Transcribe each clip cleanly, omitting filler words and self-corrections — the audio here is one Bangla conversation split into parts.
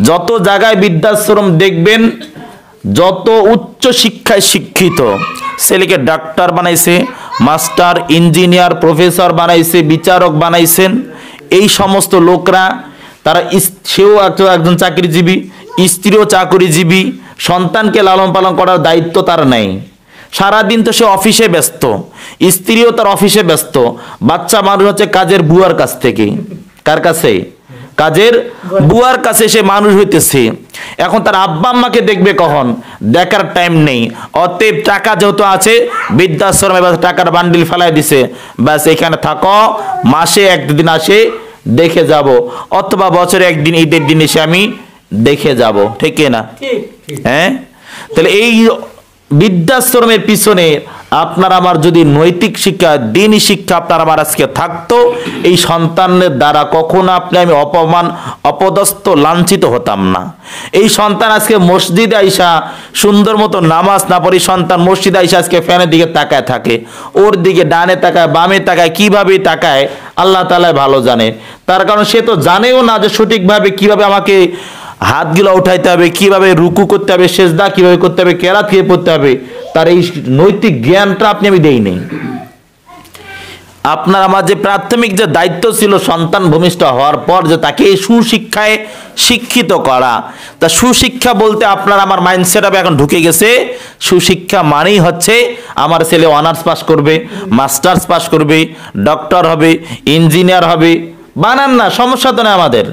যত জায়গায় বৃদ্ধাশ্রম দেখবেন, যত উচ্চ শিক্ষায় শিক্ষিত ছেলেকে ডাক্তার বানাইছে, মাস্টার, ইঞ্জিনিয়ার, প্রফেসর বানাইছে, বিচারক বানাইছেন, এই সমস্ত লোকরা তারা সেও একজন চাকরিজীবী, স্ত্রীও চাকরিজীবী, সন্তানকে লালন পালন করার দায়িত্ব তার নেই। সারাদিন তো সে অফিসে ব্যস্ত, স্ত্রীও তার অফিসে ব্যস্ত, বাচ্চা মানুষ হচ্ছে কাজের বুয়ার কাছ থেকে। কার কাছে? কাজের বুয়ার কাছে সে মানুষ হইতেছে। এখন তার আব্বা আম্মাকে দেখবে কখন? দেখার টাইম নেই। অতএব টাকা যেহেতু আছে, বৃদ্ধাশ্রমে টাকার বান্ডিল ফেলাই দিছে, ব্যাস এখানে থাকো, মাসে একদিন আসে দেখে যাব, অথবা বছরে একদিন ঈদের দিন এসে আমি দেখে যাব। ঠিক না? হ্যাঁ, তাহলে এই বৃদ্ধাশ্রমের পিছনে আপনার আমার যদি নৈতিক শিক্ষা, দিনী শিক্ষা আপনার আমার আজকে থাকতো, এই সন্তানের দ্বারা কখনো আমি অপমান, অপদস্থ, লাঞ্ছিত হতাম না। এই সন্তান আজকে মসজিদে আইসা সুন্দর মতো নামাজ না পড়ি, সন্তান মসজিদে আইসা আজকে ফ্যানের দিকে তাকায় থাকে, ওর দিকে ডানে তাকায়, বামে তাকায়, কিভাবে তাকায় আল্লাহ তাআলা ভালো জানে। তার কারণ সে তো জানেও না যে সঠিকভাবে কিভাবে আমাকে হাতগুলো উঠাইতে হবে, কিভাবে রুকু করতে হবে, সেজদা কিভাবে করতে হবে, কেরাত কিভাবে পড়তে হবে, তার এই নৈতিক জ্ঞানটা আমি দেই নেই। আপনার আমার যে প্রাথমিক যে দায়িত্ব ছিল সন্তান ভূমিষ্ঠ হওয়ার পর যে তাকে সুশিক্ষায় শিক্ষিত করা, তা সুশিক্ষা বলতে আপনার আমার মাইন্ডসেট এখন ঢুকে গেছে, সুশিক্ষা মানেই হচ্ছে আমার ছেলে অনার্স পাস করবে, মাস্টার্স পাস করবে, ডক্টর হবে, ইঞ্জিনিয়ার হবে। বানান না, সমস্যা তো না আমাদের,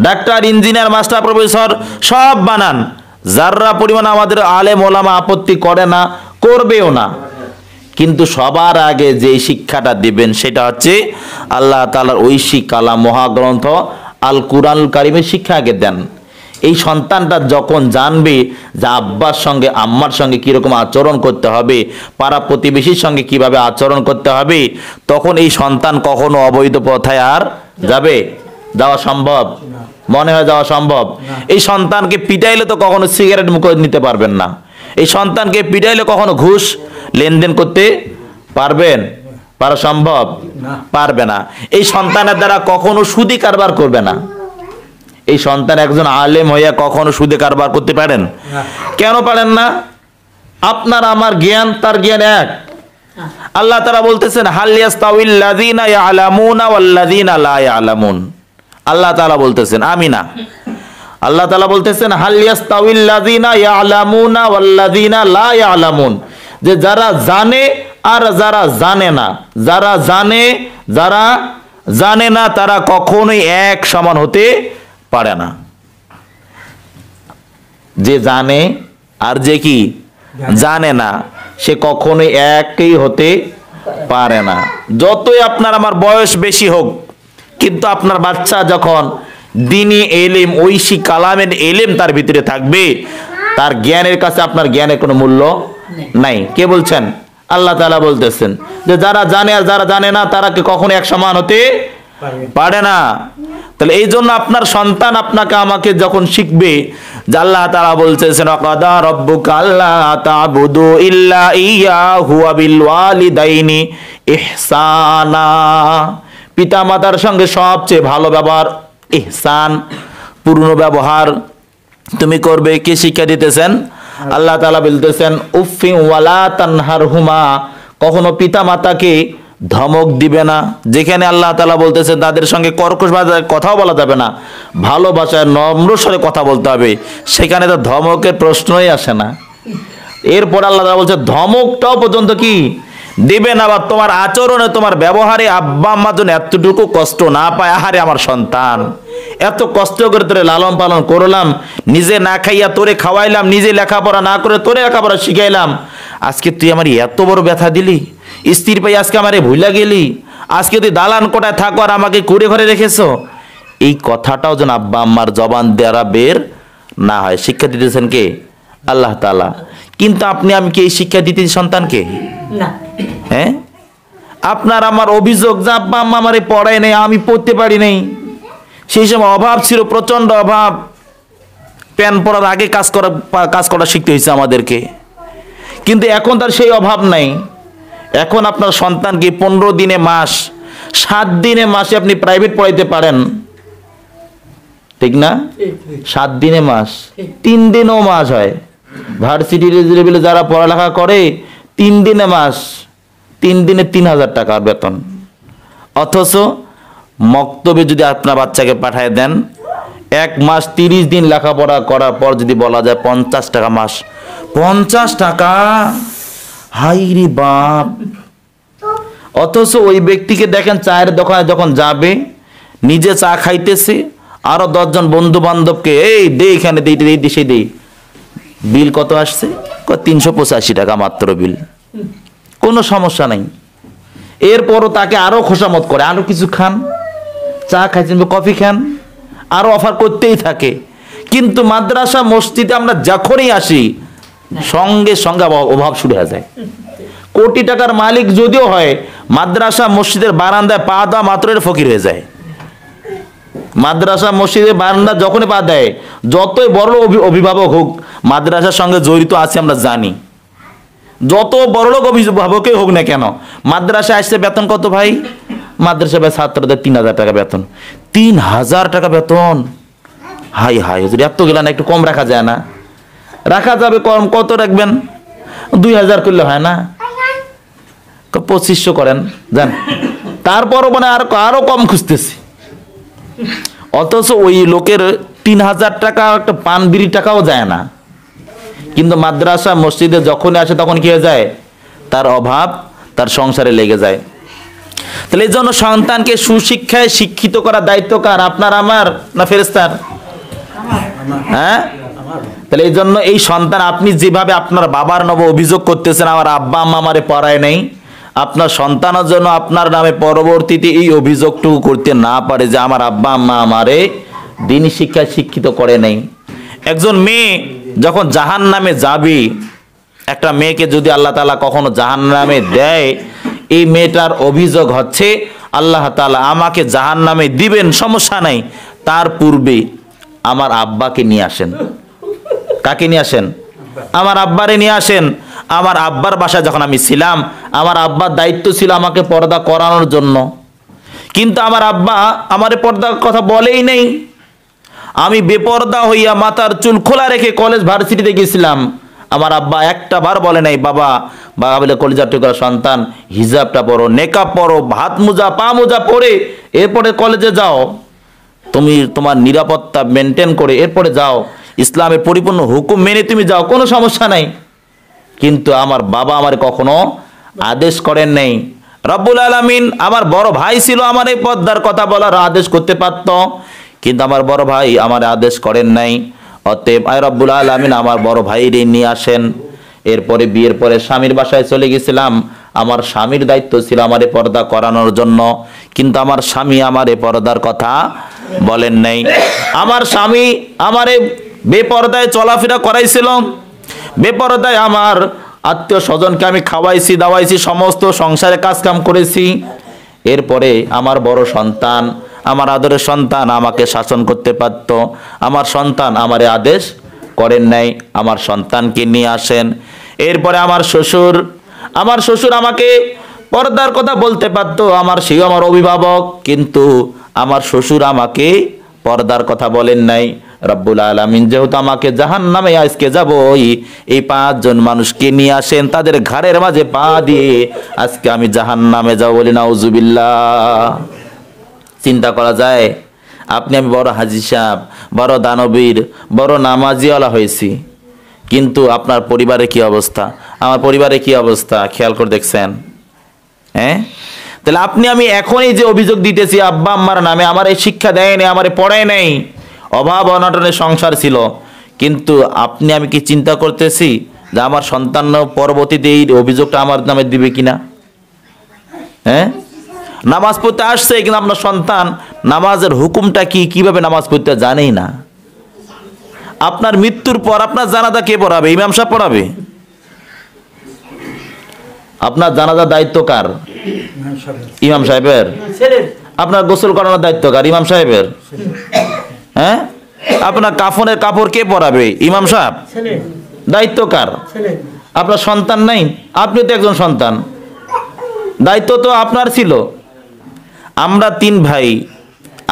ডাক্তার, ইঞ্জিনিয়ার, মাস্টার, প্রফেসর সব বানান, যাররা পরিমাণ আমাদের আলেম ওলামা আপত্তি করে না, করবেও না। কিন্তু সবার আগে যে শিক্ষাটা দিবেন সেটা হচ্ছে আল্লাহ তাআলার ঐশী কালাম, মহাগ্রন্থ আল কুরআনুল কারীমের শিক্ষা আগে দেন। এই সন্তানটা যখন জানবে যে আব্বার সঙ্গে আম্মার সঙ্গে কিরকম আচরণ করতে হবে, পাড়া প্রতিবেশীর সঙ্গে কিভাবে আচরণ করতে হবে, তখন এই সন্তান কখনো অবৈধ পথায় আর যাওয়া সম্ভব মনে হয়? যাওয়া সম্ভব? এই সন্তানকে পিটাইলে তো কখনো সিগারেট মুখে নিতে পারবেন না। এই সন্তানকে পিটাইলে কখনো ঘুষ লেনদেন করতে পারা সম্ভব? পারবে না। এই সন্তানের দ্বারা কখনো সুদি কারবার করবে না। এই সন্তান একজন আলেম হইয়া কখনো সুদে কারবার করতে পারেন? কেন পারেন না? আপনার আমার জ্ঞান, তার জ্ঞান এক। আল্লাহ তাআলা বলতেছেন হাল ইয়াস্তাউল লাযিনা ইয়ালামুনা ওয়াল লাযিনা লা ইয়ালামুন। আল্লাহ তাআলা বলতেছেন, আমি না। আল্লাহ তাআলা বলতেছেন হাল ইয়াস্তাউল লাযিনা ইয়ালামুনা ওয়াল লাযিনা লা ইয়ালামুন, যে যারা জানে আর যারা জানে না, যারা জানে না তারা কখনোই এক সমান হতে পারে না। যে জানে আর যে কি জানে না, সে কখনোই একই হতে পারে না। যতই আপনার আমার বয়স বেশি হোক, কিন্তু আপনার বাচ্চা যখন দ্বীনি ইলম, ঐশী কালামের ইলম তার ভিতরে থাকবে, তার জ্ঞানের কাছে আপনার জ্ঞানের কোনো মূল্য নাই। কে বলছেন? আল্লাহ তাআলা বলতেছেন যে যারা জানে আর যারা জানে না তারা কি কখনো এক সমান হতে পারে না। তাহলে এই জন্য আপনার সন্তান আপনাকে আমাকে যখন শিখবে, যে আল্লাহ তাআলা বলতেছেন ওয়াকাদা রাব্বুকা আল্লা তা'বুদু ইল্লা ইয়াহু ওয়া বিল ওয়ালিদাইনি ইহসানা, পিতা মাতার সঙ্গে সবচেয়ে ভালো ব্যবহার, ইহসান, পূর্ণ ব্যবহার তুমি করবে। কে শিক্ষা দিতেছেন? আল্লাহ তাআলা বলতেছেন উফফি ওয়ালা তানহারহুমা, কখনো পিতা মাতাকে ধমক দিবে না। যেখানে আল্লাহ তাআলা বলতেছেন তাদের সঙ্গে কর্কশ ভাষায় কথাও বলা যাবে না, ভালোবাসায় নম্র স্বরে কথা বলতে হবে, সেখানে তো ধমকের প্রশ্নই আসে না। এরপর আল্লাহ তাআলা বলছে ধমকটাও পর্যন্ত কি দিবে না, বা তোমার আচরণে, তোমার ব্যবহারে আব্বা আম্মা যেন এতটুকু কষ্ট না পায়। আহারে আমার সন্তান, এত কষ্ট করে তোরে লালন পালন করলাম, নিজে না খাইয়া তোরে খাওয়াইলাম, নিজে লেখাপড়া না করে তোরে লেখাপড়া শিখাইলাম, আজকে তুই আমার এত বড় ব্যথা দিলি, স্ত্রীর পাই আজকে আমারে ভুলা গেলি, আজকে তুই দালান কোটায় থাকো আর আমাকে কুড়ে ঘরে রেখেছো। এই কথাটাও যেন আব্বা আম্মার জবান দ্বারা বের না হয়। শিক্ষা দিতেছেন কে? আল্লাহ তাআলা। কিন্তু আমি কি এই শিক্ষা দিতেছি সন্তানকে? না। হ্যাঁ, আপনার আমার অভিযোগ যে আব্বা আম্মা আমারে পড়ায় নেই, আমি পড়তে পারি নাই। সেই সময় অভাব ছিল, প্রচন্ড অভাব, প্যান পড়ার আগে কাজ করা শিখতে হয়েছে আমাদেরকে। কিন্তু এখন তার সেই অভাব নাই। এখন আপনার সন্তানকে 15 দিনে মাস, 7 দিনে মাসে আপনি প্রাইভেট পড়াইতে পারেন। ঠিক না? 7 দিনে মাস, 3 দিনেও মাস হয়। ভার্সিটি লেভেলে যারা পড়ালেখা করে 3 দিনে মাস, 3 দিনে 3000 টাকা বেতন। অথচ মক্তবে যদি আপনার বাচ্চাকে পাঠায় দেন, 1 মাস 30 দিন লেখাপড়া করার পর যদি বলা যায় 50 টাকা মাস, 50 টাকা, হাই রে বাপ। অথচ ওই ব্যক্তিকে দেখেন চায়ের দোকানে যখন যাবে, নিজে চা খাইতেছে, আরো 10 জন বন্ধু বান্ধবকে এই দে, এখানে দে, সে দে, বিল কত আসছে? 385 টাকা মাত্র বিল, কোনো সমস্যা নাই। এরপরও তাকে আরো খোসামত করে, আরো কিছু খান, চা খাইছেন, কফি খান, আরো অফার করতেই থাকে। কিন্তু মাদ্রাসা মসজিদে আমরা যখনই আসি সঙ্গে সঙ্গে অভাব শুরু হয়ে যায়। কোটি টাকার মালিক যদিও হয়, মাদ্রাসা মসজিদের বারান্দায় পা দেওয়া মাত্র এর ফকির হয়ে যায়। মাদ্রাসা মসজিদের বারান্দা যখনই পা দেয়, যতই বড় অভিভাবক হোক, মাদ্রাসার সঙ্গে জড়িত আছে আমরা জানি, যত বড়লোক অভিভাবকই হোক না কেন, মাদ্রাসায় আসছে বেতন কত ভাই? মাদ্রাসা ভাই ছাত্রদের 3000 টাকা বেতন। 3000 টাকা বেতন, হাই হাই, এত গেলে না একটু কম রাখা যায় না? রাখা যাবে কম, কত রাখবেন? 2000 করলে হয় না? 2500 করেন জান, তারপরও মানে আরো কম খুঁজতেছি। অথচ ওই লোকের 3000 টাকা একটা পান বিড়ি টাকাও যায় না। কিন্তু মাদ্রাসা মসজিদে যখন আসে তখন কি হয়ে যায়? তার অভাব তার সংসারে লেগে যায়। তাহলে এই জন্য সন্তানকে সুশিক্ষায় শিক্ষিত করা দায়িত্ব কার? আপনার, আমার, না ফেরেশতার? হ্যাঁ, তাহলে এই জন্য এই সন্তান, আপনি যেভাবে আপনার বাবার নামে অভিযোগ করতেছেন আমার আব্বা আম্মা আমারে পড়ায় নেই, আপনার সন্তানের জন্য আপনার নামে পরবর্তীতে এই অভিযোগটুকু করতে না পারে যে আমার আব্বা আম্মা আমারে দ্বীনি শিক্ষায় শিক্ষিত করে নেই। একজন মেয়ে যখন জাহান্নামে যাবে, একটা মেয়েকে যদি আল্লাহ তাআলা কখনো জাহান্নামে দেয়, এই মেয়েটার অভিযোগ হচ্ছে আল্লাহ তাআলা আমাকে জাহান্নামে দিবেন, সমস্যা নাই, তার পূর্বে আমার আব্বাকে নিয়ে আসেন। কাকে নিয়ে আসেন? আমার আব্বারে নিয়ে আসেন। আমার আব্বার বাসায় যখন আমি ছিলাম, আমার আব্বার দায়িত্ব ছিল আমাকে পর্দা করানোর জন্য, কিন্তু আমার আব্বা আমারে পর্দার কথা বলেই নেই। আমি বেপর্দা হইয়া মাথার চুল খোলা রেখে কলেজ ভার্সিটিতে গেছিলাম, আমার আব্বা একটা বার বলে নাই বাবা, বাবা বলে কলিজার টুকরা সন্তান, হিজাবটা পরো, নেকাব পরো, হাত মোজা পা মোজা পরে এরপরে কলেজে যাও, তুমি তোমার নিরাপত্তা মেনটেন করে এরপরে যাও, ইসলামের পরিপূর্ণ হুকুম মেনে তুমি যাও, কোনো সমস্যা নাই। কিন্তু আমার বাবা আমার কখনো আদেশ করেন নাই। রব্বুল আলামিন, আমার বড় ভাই ছিল, আমার এই পর্দার কথা বলার আদেশ করতে পারত, কিন্তু আমার বড় ভাই আমার আদেশ করেন নাই। অতএব আয় রব্বুল আলামিন আমার বড় ভাইরে নিয়ে আসেন। এরপরে বিয়ের পরে স্বামীর বাসায় চলে গেছিলাম, আমার স্বামীর দায়িত্ব ছিল আমারে পর্দা করানোর জন্য, কিন্তু আমার স্বামী আমারে পর্দার কথা বলেন নাই। আমার স্বামী আমারে বেপর্দায় চলাফেরা করাইছিল, বেপর্দায় আমার আত্মীয় স্বজনকে আমি খাওয়াইছি দাওয়াইছি, সমস্ত সংসারে কাজ কাম করেছি। এরপরে আমার বড় সন্তান, আমার আদরের সন্তান আমাকে শাসন করতে পারত, আমার সন্তান আমারে আদেশ করেন নাই, আমার সন্তানকে নিয়ে আসেন। এরপরে আমার শ্বশুর আমাকে পর্দার কথা বলতে পারতো, সেও আমার অভিভাবক, কিন্তু আমার শ্বশুর আমাকে পর্দার কথা বলেন নাই। রব্বুল আলামিন যেহেতু আমাকে জাহান্নামে আজকে যাব, এই 5 জন মানুষকে নিয়ে আসেন, তাদের ঘাড়ের মাঝে পা দিয়ে আজকে আমি জাহান্নামে যাব, বলি নাউজুবিল্লাহ। চিন্তা করা যায়? আপনি আমি বড় হাজী সাহেব, বড় দানবীর, বড় নামাজিওয়ালা হয়েছি, কিন্তু আপনার পরিবারে কি অবস্থা, আমার পরিবারে কি অবস্থা খেয়াল করে দেখছেন? হ্যাঁ, তাহলে আপনি আমি এখনই যে অভিযোগ দিতেছি আব্বা আম্মার নামে, আমার এই শিক্ষা দেয় নাই, আমার পড়ায় নাই, অভাব অনটনের সংসার ছিল, কিন্তু আপনি আমি কি চিন্তা করতেছি যে আমার সন্তান পরবর্তীতে এই অভিযোগটা আমার নামে দিবে কিনা? হ্যাঁ, নামাজ পড়তে আসছে, কিন্তু আপনার সন্তান নামাজের হুকুমটা কি, কিভাবে নামাজ পড়তে জানেই না। আপনার মৃত্যুর পর আপনার জানাজা কে পড়াবে? ইমাম সাহেব পড়াবে? আপনার জানাজার দায়িত্ব কার? ইমাম সাহেবের। আপনার গোসল করানোর দায়িত্ব কার? ইমাম সাহেবের। হ্যাঁ, আপনার কাফনের কাপড় কে পরাবে? ইমাম সাহেব। দায়িত্ব কার? আপনার সন্তান নাই? আপনি তো একজন সন্তান, দায়িত্ব তো আপনার ছিল। আমরা 3 ভাই,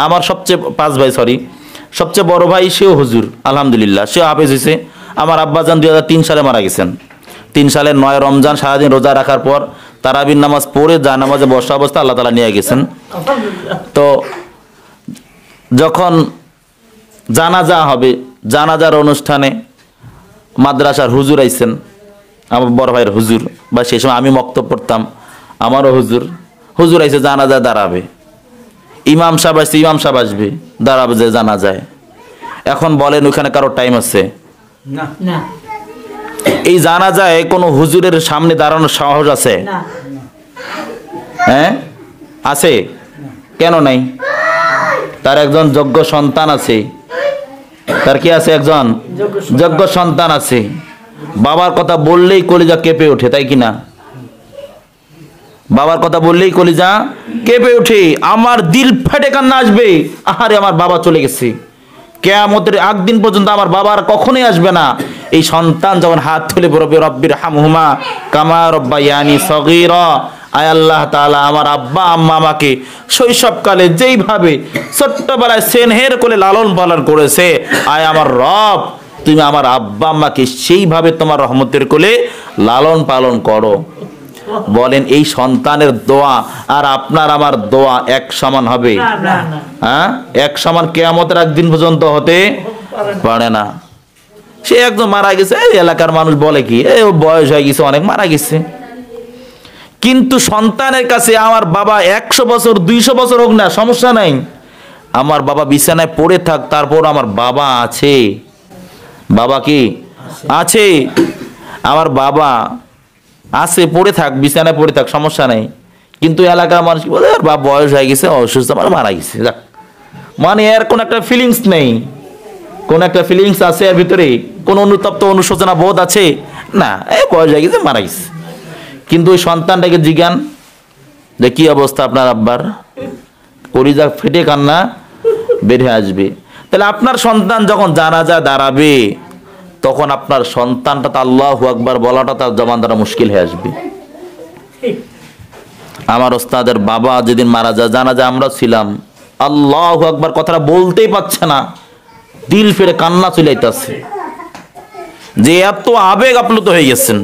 আমার সবচেয়ে 5 ভাই, সরি, সবচেয়ে বড় ভাই সেও হুজুর, আলহামদুলিল্লাহ সেও হাফেজ হয়েছে। আমার আব্বাজান 2003 সালে মারা গেছেন। 3 সালের 9 রমজান সারাদিন রোজা রাখার পর তারাবির নামাজ পড়ে জানামাজে বসা অবস্থা আল্লাহ তাআলা নিয়ে গেছেন। তো যখন জানাজা হবে, জানাজার অনুষ্ঠানে মাদ্রাসার হুজুর আইছেন, আমার বড় ভাইয়ের হুজুর, বা সেই সময় আমি মক্তব পড়তাম, আমারও হুজুর আইছে জানাজা দাঁড়াবে। ইমাম সাহেব আসছে, ইমাম সাহেব আসবে, দাঁড়াবে যে জানা যায়। এখন বলেন ওখানে কারো টাইম আছে? না। এই জানাজায় কোনো হুজুরের সামনে দাঁড়ানোর সাহস আছে? হ্যাঁ আছে? কেন নাই? তার একজন যোগ্য সন্তান আছে। তার কি আছে? একজন যোগ্য সন্তান আছে। বাবার কথা বললেই কলিজা কেঁপে ওঠে, তাই কিনা? বাবার কথা বললেই কলিজা কেঁপে ওঠে, আমার দিল ফেটে কান্না আসবে, আহারে আমার বাবা চলে গেছে, কিয়ামতের আগ দিন পর্যন্ত আমার বাবা আর কখনোই আসবে না। এই সন্তান যখন হাত তুলে বলবে রব্বির হামহুমা কামা রব্বায়ানি সগীরা, আয় আল্লাহ তাআলা আমার আব্বা আম্মা আমাকে শৈশবকালে যেইভাবে ছোট্টবেলায় স্নেহের কোলে লালন পালন করেছে, আয় আমার রব তুমি আমার আব্বা আম্মাকে সেইভাবে তোমার রহমতের কোলে লালন পালন করো। বলেন এই সন্তানের দোয়া আর আপনার আমার দোয়া এক সমান হবে? হ্যাঁ, এক সমান কিয়ামতের একদিন পর্যন্ত হতে পারে না। সে একদম মারা গেছে, এই এলাকার মানুষ বলে কি, ও বয়স হয়ে গেছে অনেক, মারা গেছে। কিন্তু সন্তানের কাছে আমার বাবা 100 বছর 200 বছর হোক না, সমস্যা নাই, আমার বাবা বিছানায় পড়ে থাক, তারপর আমার বাবা আছে। বাবা কি আছে? আমার বাবা আছে, পড়ে থাক, বিছানায় পড়ে থাক, সমস্যা নেই। কিন্তু এলাকার মানুষ কি বলে, বাবা বয়স হয়ে গেছে, অসুস্থ, আমার মারা গেছে, যাক। মানে এর কোন একটা ফিলিংস নেই, কোন একটা ফিলিংস আছে এর ভিতরে, কোন অনুতপ্ত অনুশোচনা বোধ আছে না, এই বয়স হয়ে গেছে, মারা গেছে। কিন্তু ওই সন্তানটাকে জিজ্ঞান যে কি অবস্থা আপনার আব্বার, কলিজা ফেটে কান্না বেরিয়ে আসবে। তাহলে আপনার সন্তান যখন জানাজা দাঁড়াবে, তখন আপনার সন্তানটা তো আল্লাহু আকবার বলাটা তার জবান দ্বারা মুশকিল হয়ে আসবে। আমার ওস্তাদের বাবা যেদিন মারা যায়, জানাজা আমরা ছিলাম, আল্লাহু আকবার কথাটা বলতেই পারছে না, দিল ফেরে কান্না চলে আইতাছে, যে এত আবেগ আপ্লুত হয়ে গেছেন।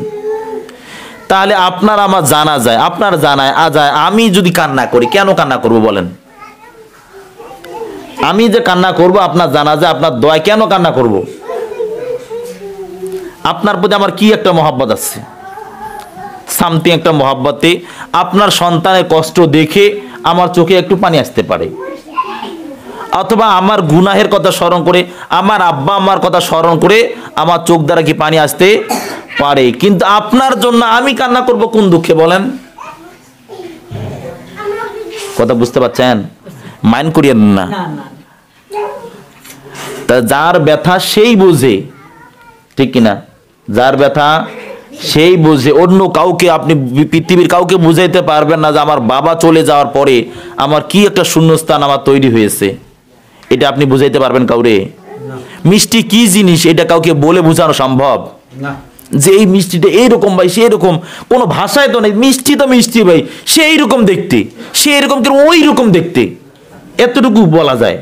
তাহলে আপনার আমার জানা যায়, আপনার জানায় আজায়, আমি যদি কান্না করি, কেন কান্না করব বলেন? আমি যে কান্না করব আপনার জানা যায়, আপনার দোয়ায়, কেন কান্না করব? আপনার প্রতি আমার কি একটা মহব্বত আছে, সামথিং একটা মহব্বতে আপনার সন্তানের কষ্ট দেখে আমার চোখে একটু পানি আসতে পারে, অথবা আমার গুনাহের কথা স্মরণ করে, আমার আব্বা আম্মার কথা স্মরণ করে আমার চোখ দ্বারা কি পানি আসতে পারে। কিন্তু আপনার জন্য আমি কান্না করব কোন দুঃখে বলেন? কথা বুঝতে পারছেন? মাইন্ড করিয়েন না। তা যার ব্যথা সেই বুঝে, ঠিক কিনা? যার ব্যথা সেই বুঝে, অন্য কাউকে আপনি পৃথিবীর কাউকে বুঝাইতে পারবেন না যে আমার বাবা চলে যাওয়ার পরে আমার কি একটা শূন্যস্থান আমার তৈরি হয়েছে, এটা আপনি বুঝাইতে পারবেন কাউরে? মিষ্টি কি জিনিস এটা কাউকে বলে বোঝানো সম্ভব না, যে এই মিষ্টিটা এইরকম ভাই, সেই রকম কোনো ভাষায় তো নেই। মিষ্টি তো মিষ্টি ভাই, সেই রকম দেখতে, সেই রকম ওই রকম দেখতে, এতটুকু বলা যায়।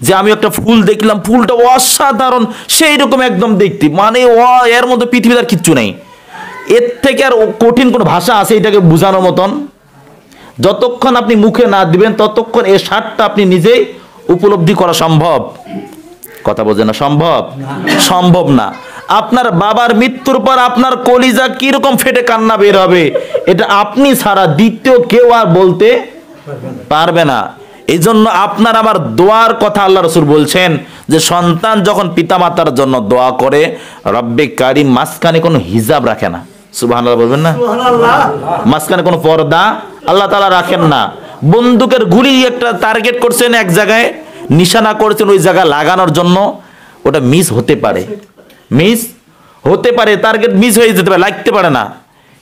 যে আমি একটা ফুল দেখলাম, ফুলটা অসাধারণ, সেই রকম একদম দেখতে, মানে এর মধ্যে পৃথিবীতে আর কিচ্ছু নেই। এর থেকে আর কঠিন কোনো ভাষা আছে এটাকে বোঝানোর মতন? যতক্ষণ আপনি মুখে না দিবেন ততক্ষণ এর স্বাদটা আপনি নিজেই উপলব্ধি করা সম্ভব। কথা বোঝে না? সম্ভব না। আপনার বাবার মৃত্যুর পর আপনার কলিজা কিরকম ফেটে কান্না বের হবে, এটা আপনি ছাড়া দ্বিতীয় কেউ আর বলতে পারবে না। এই জন্য আপনার আমার দোয়ার কথা আল্লাহ রাসূল বলছেন যে সন্তান যখন পিতামাতার জন্য দোয়া করে, রব্বে কারীম মাঝখানে কোনো হিজাব রাখে না। সুবহানাল্লাহ বলবেন না? মাঝখানে কোনো পর্দা আল্লাহ তাআলা রাখেন না। বন্দুকের গুলি একটা টার্গেট করছেন, এক জায়গায় নিশানা করেছেন, ওই জায়গা লাগানোর জন্য, ওটা মিস হতে পারে, টার্গেট মিস হয়ে যেতে পারে, লাগতে পারে না।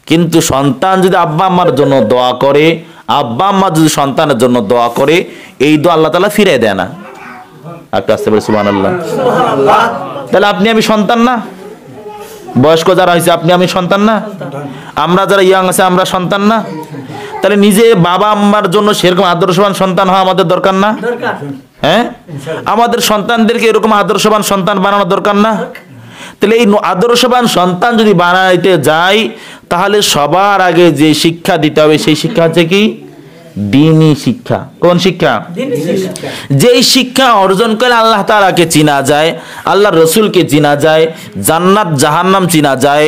কিন্তু সন্তান যদি আব্বা আম্মার জন্য দোয়া করে, আব্বা আম্মা যদি সন্তানের জন্য দোয়া করে, এই দোয়া আল্লাহ তাআলা ফিরিয়ে দেয় না। একটা আসতে পারে সুবহানাল্লাহ। তাহলে আপনি আমি সন্তান না? বয়স্ক যারা হয়েছে আপনি আমি সন্তান না? আমরা যারা ইয়াং আছে আমরা সন্তান না? তাহলে নিজে বাবা আম্মার জন্য সেরকম আদর্শবান সন্তান হওয়া আমাদের দরকার না? হ্যাঁ, আমাদের সন্তানদেরকে এরকম আদর্শবান সন্তান বানানো দরকার না? তাহলে এই আদর্শবান সন্তান যদি বানাইতে যাই, তাহলে সবার আগে যে শিক্ষা দিতে হবে সেই শিক্ষা হচ্ছে কি? দ্বীনি শিক্ষা। কোন শিক্ষা? যেই শিক্ষা অর্জন করে আল্লাহ তাআলাকে চিনা যায়, আল্লাহর রসুলকে চিনা যায়, জান্নাত জাহান্নাম চিনা যায়,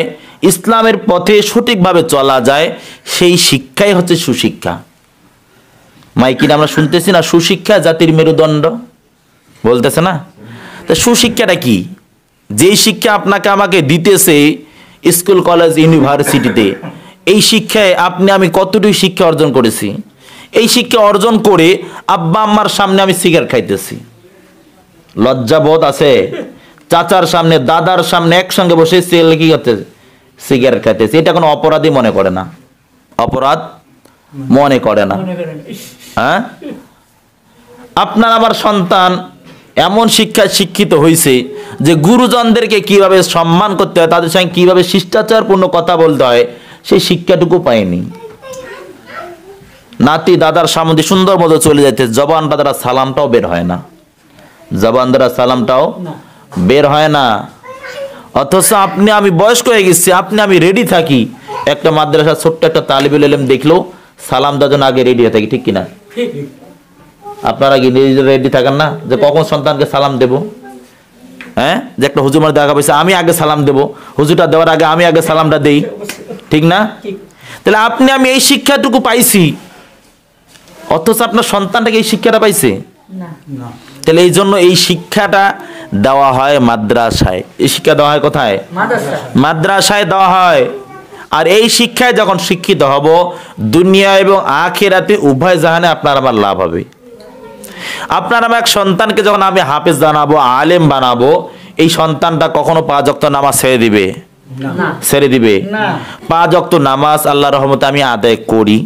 ইসলামের পথে সঠিকভাবে চলা যায়, সেই শিক্ষাই হচ্ছে সুশিক্ষা। মাইকিনে আমরা শুনতেছি না, সুশিক্ষা জাতির মেরুদণ্ড, বলতেছে না? তা সুশিক্ষাটা কি? যেই শিক্ষা আপনাকে আমাকে দিতেছে স্কুল কলেজ ইউনিভার্সিটিতে, এই শিক্ষায় আপনি আমি কতটুকু শিক্ষা অর্জন করেছি? এই শিক্ষা অর্জন করে আব্বা আম্মার সামনে আমি সিগারেট খাইতেছি, লজ্জাবোধ আছে? চাচার সামনে দাদার সামনে একসঙ্গে বসে ছেলে কি করতেছে? সিগারেট খাইতেছে। এটা কোনো অপরাধী মনে করে না, অপরাধ মনে করে না। হ্যাঁ, আপনার আমার সন্তান এমন শিক্ষায় শিক্ষিত হয়েছে যে গুরুজনদেরকে কিভাবে সম্মান করতে হয়, তাদের সঙ্গে কিভাবে শিষ্টাচারপূর্ণ কথা বলতে হয়, সেই শিক্ষাটুকু পায়নি। নাতি দাদার সামনে সুন্দর মতো চলে যাইতে জবান দ্বারা সালামটাও বের হয় না, জবান দ্বারা সালামটাও বের হয় না। অথচ আপনি আমি বয়স্ক হয়ে গেছি, আপনি আমি রেডি থাকি, একটা মাদ্রাসা ছোট্ট একটা তালিবুল ইলম দেখলেও সালাম দেওয়ার জন্য আগে রেডি হয়ে থাকি, ঠিক কিনা? আপনারা কি নিজে রেডি থাকেন না যে কখন সন্তানকে সালাম দেব? হ্যাঁ, যে একটা হুজুর মার দেখা পাইছে, আমি আগে সালাম দেব, হুজুরটা দেওয়ার আগে আমি আগে সালামটা দেই, ঠিক না? তাহলে আপনি আমি এই শিক্ষাটুকু পাইছি, অথচ আপনার সন্তানটাকে এই শিক্ষাটা পাইছে না। তাহলে এই জন্য এই শিক্ষাটা দেওয়া হয় মাদ্রাসায়। এই শিক্ষা দেওয়া হয় কোথায়? মাদ্রাসায় দেওয়া হয়। আর এই শিক্ষায় যখন শিক্ষিত হব, দুনিয়া এবং আখিরাতে উভয় জাহানে আপনার আমার লাভ হবে। আপনার আমার এক সন্তানকে যখন আমি হাফেজ বানাবো, আলেম বানাবো, এই সন্তানটা কখনো 5 ওয়াক্ত নামাজ ছেড়ে দিবে? ছেড়ে দিবে? 5 ওয়াক্ত নামাজ আল্লাহর রহমতে আমি আদায় করি।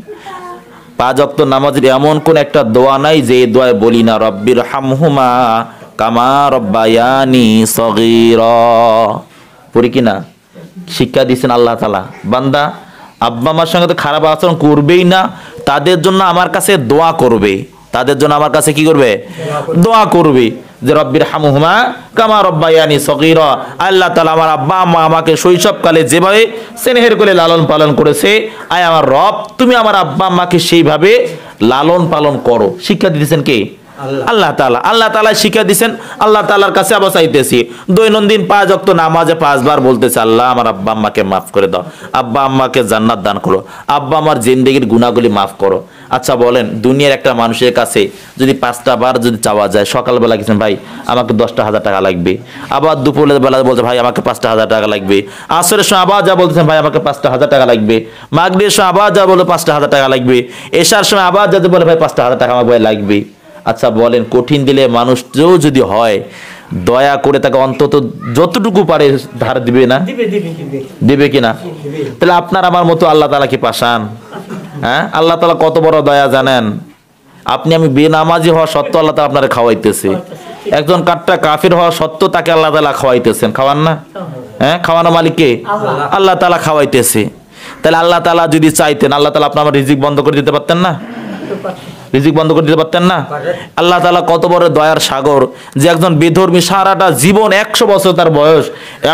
5 ওয়াক্ত নামাজের এমন কোন একটা দোয়া নাই যে দোয়ায় বলি না রব্বির হামহুমা কামা রব্বায়ানি সগীরা। পড়ি কিনা? শিক্ষা দিয়েছেন আল্লাহ তাআলা, বান্দা আব্বা আমার সঙ্গে তো খারাপ আচরণ করবেই না, তাদের জন্য আমার কাছে দোয়া করবে। তাদের জন্য আমার কাছে কি করবে? দোয়া করবে যে রব্বির হামহুমা কামা রব্বায়ানি সগীরা। আল্লাহ তাআলা আমার আব্বা আম্মা আমাকে শৈশবকালে যেভাবে স্নেহের করে লালন পালন করেছে, আয় আমার রব তুমি আমার আব্বা আম্মাকে সেইভাবে লালন পালন করো। শিক্ষা দিতেছেন কে? আল্লাহ তাআলা। আল্লাহ তাআলা শিক্ষা দিয়েছেন, আল্লাহ তাআলার কাছে আবার চাইতেছি। দৈনন্দিন 5 ওয়াক্ত নামাজে 5 বার বলতেছে আল্লাহ আমার আব্বা আম্মাকে মাফ করে দাও, আব্বা আম্মাকে জান্নাত দান করো, আব্বা আমার জিন্দেগির গুনাহগুলি মাফ করো। আচ্ছা বলেন, দুনিয়ার একটা মানুষের কাছে যদি 5টা বার যদি চাওয়া যায়, সকালবেলা গেছেন ভাই আমাকে 10,000 টাকা লাগবে, আবার দুপুরের বেলা বলছে ভাই আমাকে 5,000 টাকা লাগবে, আসরের সময় আবার যা বলতেছেন ভাই আমাকে 5,000 টাকা লাগবে, মাগরিবের সময় আবার যা বলে 5,000 টাকা লাগবে, এশার সময় আবার যাতে বলে ভাই 5,000 টাকা আমার লাগবে। আচ্ছা বলেন, কঠিন দিলে মানুষ যদি হয়, দয়া করে তাকে অন্তত যতটুকু পারে ধার দিবে না? দিবে কিনা? তাহলে আপনার আমার মতো আল্লাহ তাআলা কি পাষাণ? হ্যাঁ, আল্লাহ তাআলা কত বড় দয়া জানেন? আপনি আমি বেনামাজি হওয়া সত্ত্বেও আল্লাহ তাআলা আপনারে খাওয়াইতেছে। একজন কাট্টা কাফির হওয়া সত্ত্বেও তাকে আল্লাহ তাআলা খাওয়াইতেছেন, খাওয়ান না? হ্যাঁ, খাওয়ানো মালিক কে? আল্লাহ তাআলা খাওয়াইতেছে। তাহলে আল্লাহ তাআলা যদি চাইতেন, আল্লাহ তাআলা আপনার আমার রিজিক বন্ধ করে দিতে পারতেন না? রিজিক বন্ধ করে দিতে পারতেন না? আল্লাহ তাআলা কত বড় দয়ার সাগর যে একজন বেধর্মী সারাটা জীবন 100 বছর তার বয়স,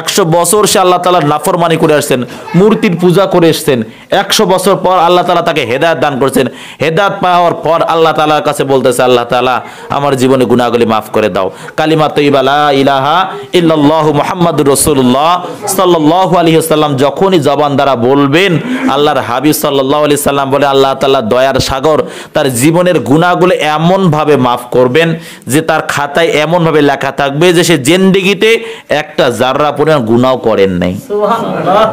100 বছর সে আল্লাহ তাআলার নাফরমানি করে আসছেন, মূর্তির পূজা করে এসেছেন। 100 বছর পর আল্লাহ তাআলা তাকে হেদায়েত দান করেছেন। হেদায়েত পাওয়ার পর আল্লাহ তাআলার কাছে বলতেছে আল্লাহ তাআলা আমার জীবনে গুনাহগুলি মাফ করে দাও। কালিমা তয়্যিবা লা ইলাহা ইল্লাল্লাহু মুহাম্মাদুর রাসূলুল্লাহ সাল্লাল্লাহু আলাইহি ওয়াসাল্লাম যখনই জবান দ্বারা বলবেন, আল্লাহর হাবিব সাল্লাল্লাহু আলাইহি সাল্লাম বলে আল্লাহ তাআলা দয়ার সাগর তার জীবনের গুনাহগুলো এমন ভাবে মাফ করবেন যে তার খাতায় এমন ভাবে লেখা থাকবে যে সে জিন্দেগিতে একটা জাররা পরিমাণ গুনাহ করেন নাই। সুবহানাল্লাহ।